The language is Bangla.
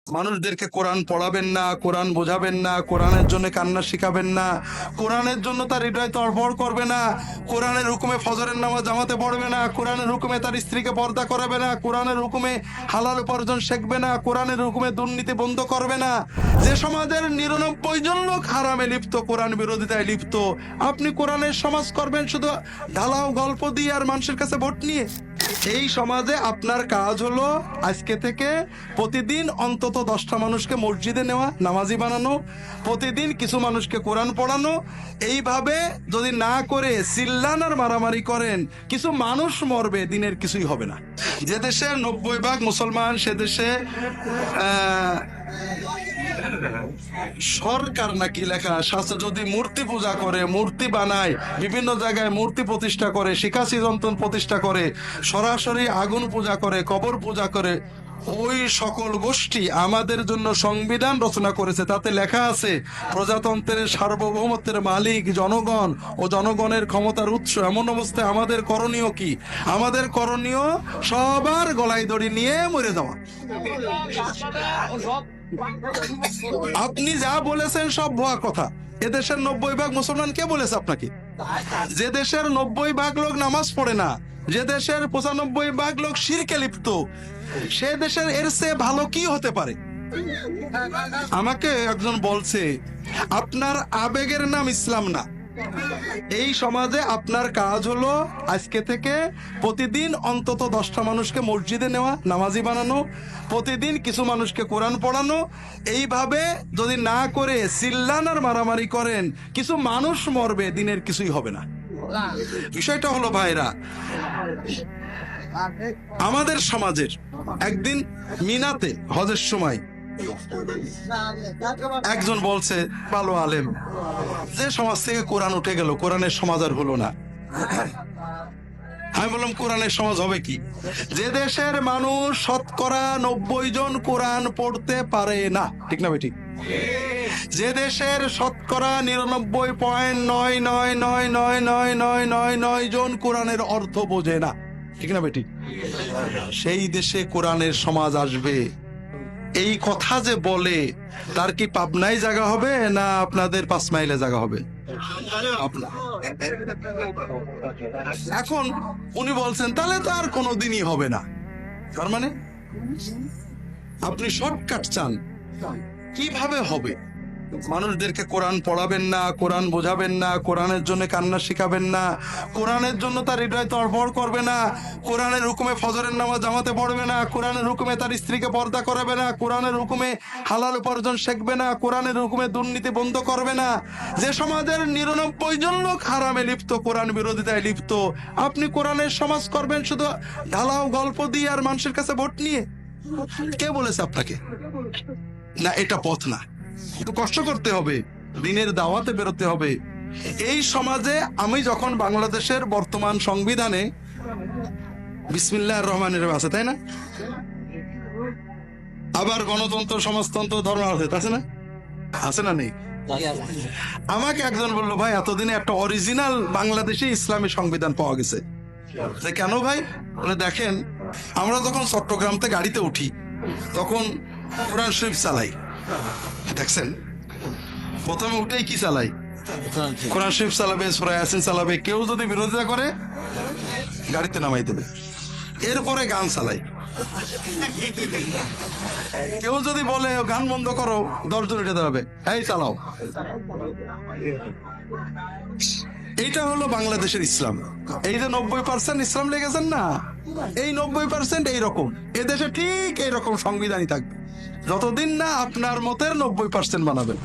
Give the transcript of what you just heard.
মানুষদেরকে কোরআন পড়াবেন না, কোরআন বোঝাবেন না, কোরআনের জন্য কান্না শিখাবেন না, কোরআনের জন্য তার হৃদয় তড়ফড় করবে না, কোরআনের হুকুমে ফজরের নামাজ জামাতে পড়বে না, কোরআনের হুকুমে তার স্ত্রীকে পর্দা করাবে না, কোরআনের হুকুমে হালাল উপার্জন শিখবে না, কোরআনের হুকুমে দুর্নীতি বন্ধ করবে না। যে সমাজের 99 জন লোক হারামে লিপ্ত, কোরআন বিরোধিতায় লিপ্ত, আপনি কোরআনের সমাজ করবেন শুধু ঢালাও গল্প দিয়ে আর মানুষের কাছে ভোট নিয়ে? এই সমাজে আপনার কাজ হলো আজকে থেকে প্রতিদিন অন্তত 10টা মানুষকে মসজিদে নেওয়া, নামাজি বানানো, প্রতিদিন কিছু মানুষকে কোরআন পড়ানো। এইভাবে যদি না করে চিল্লান আর মারামারি করেন, কিছু মানুষ মরবে, দিনের কিছুই হবে না। যে দেশে 90% মুসলমান, সে দেশে সরকার নাকি লেখা শাস্ত্র যদি মূর্তি পূজা করে, মূর্তি বানায়, বিভিন্ন জায়গায় মূর্তি প্রতিষ্ঠা করে, শিকাশি যন্ত্র প্রতিষ্ঠা করে, সরাসরি আগুন পূজা করে, কবর পূজা করে, ওই সকল গোষ্ঠী আমাদের জন্য সংবিধান রচনা করেছে। তাতে লেখা আছে প্রজাতন্ত্রের সার্বভৌমত্বের মালিক জনগণ ও জনগণের ক্ষমতার উৎস। এমন অবস্থায় আমাদের করণীয় কি? আমাদের করণীয় সবার গলায় দড়ি নিয়ে মরে যাওয়া। আপনি যা বলেছেন সব ভুয়া কথা। এদেশের 90% মুসলমান কে বলেছে আপনাকে? যে দেশের 90% লোক নামাজ পড়ে না, যে দেশের 95% লোক শিরকে লিপ্ত, সে দেশের এর চেয়ে ভালো কি হতে পারে? আমাকে একজন বলছে আপনার আবেগের নাম ইসলাম না। এই সমাজে আপনার কাজ হলো আজকে থেকে প্রতিদিন অন্তত 10টা মানুষকে মসজিদে নেওয়া, নামাজি বানানো, প্রতিদিন কিছু মানুষকে কোরআন পড়ানো। এইভাবে যদি না করে চিল্লান আর মারামারি করেন, কিছু মানুষ মরবে, দিনের কিছুই হবে না। বিষয়টা হলো ভাইরা, আমাদের সমাজের একদিন মিনাতে হজের সময় একজন বলছে, ভালো আলেম, যে সমাজ থেকে কোরআন উঠে গেল, কোরআনের সমাজ আর হলো না। আমি বললাম কোরআনের সমাজ হবে কি? যে দেশের মানুষ 90% কোরআন পড়তে পারে না, ঠিক না বেঠিক? যে দেশের 99.999999999 জন অর্থ বোঝে না, ঠিক না বেঠিক? সেই দেশে কোরআনের সমাজ আসবে। এই কথা যে বলে, তার কি পাবনায় জায়গা হবে না আপনাদের 5 মাইলে জায়গা হবে? এখন উনি বলছেন তাহলে তো আর কোনোদিনই হবে না। তার মানে আপনি শর্টকাট চান। কিভাবে হবে? মানুষদেরকে কোরআন পড়াবেন না, কোরআন বোঝাবেন না, কোরআনের জন্য কান্না শিখাবেন না, কোরআনের জন্য তার হৃদয় তড়ফড় করবে না, কোরআনের হুকুমে ফজরের নামাজ জামাতে পড়বে না, কোরআনের হুকুমে তার স্ত্রীকে পর্দা করাবে না, কোরআনের হুকুমে হালাল উপার্জন শিখবে না, কোরআনের হুকুমে দুর্নীতি বন্ধ করবে না। যে সমাজের 99 জন লোক হারামে লিপ্ত, কোরআন বিরোধিতায় লিপ্ত, আপনি কোরআনের সমাজ করবেন শুধু ঢালাও গল্প দিয়ে আর মানুষের কাছে ভোট নিয়ে? কে বলেছে আপনাকে? না, এটা পথ না। একটু কষ্ট করতে হবে, দিনের দাওয়াতে বেরোতে হবে। এই সমাজে আমি যখন বাংলাদেশের বর্তমান সংবিধানে বিসমিল্লাহির রহমানির রহিম আছে, তাই না? আবার গণতন্ত্র, সমাজতন্ত্র, ধর্ম আছে না? আছে না? নেই? আমাকে একজন বললো, ভাই এতদিনে একটা অরিজিনাল বাংলাদেশি ইসলামী সংবিধান পাওয়া গেছে। কেন ভাই? বলে দেখেন, আমরা যখন চট্টগ্রাম থেকে গাড়িতে উঠি তখন কোরআন শরীফ চালাই। দেখছেন, প্রথমে উঠেই কি চালাই? কোরআন শরীফ চালাবে, সূরা ইয়াসিন চালাবে। কেউ যদি বিরোধিতা করে গাড়িতে নামাই দেবে। এরপরে গান চালাই। কেউ যদি বলে গান বন্ধ করো, 10 জন উঠে দাঁড়াবে, এই চালাও। এইটা হলো বাংলাদেশের ইসলাম। এই যে 90% ইসলাম লেগেছেন না, এই 90% এইরকম। এদেশে ঠিক এইরকম সংবিধানই থাকবে যতদিন না আপনার মতের 90% বানাবেন।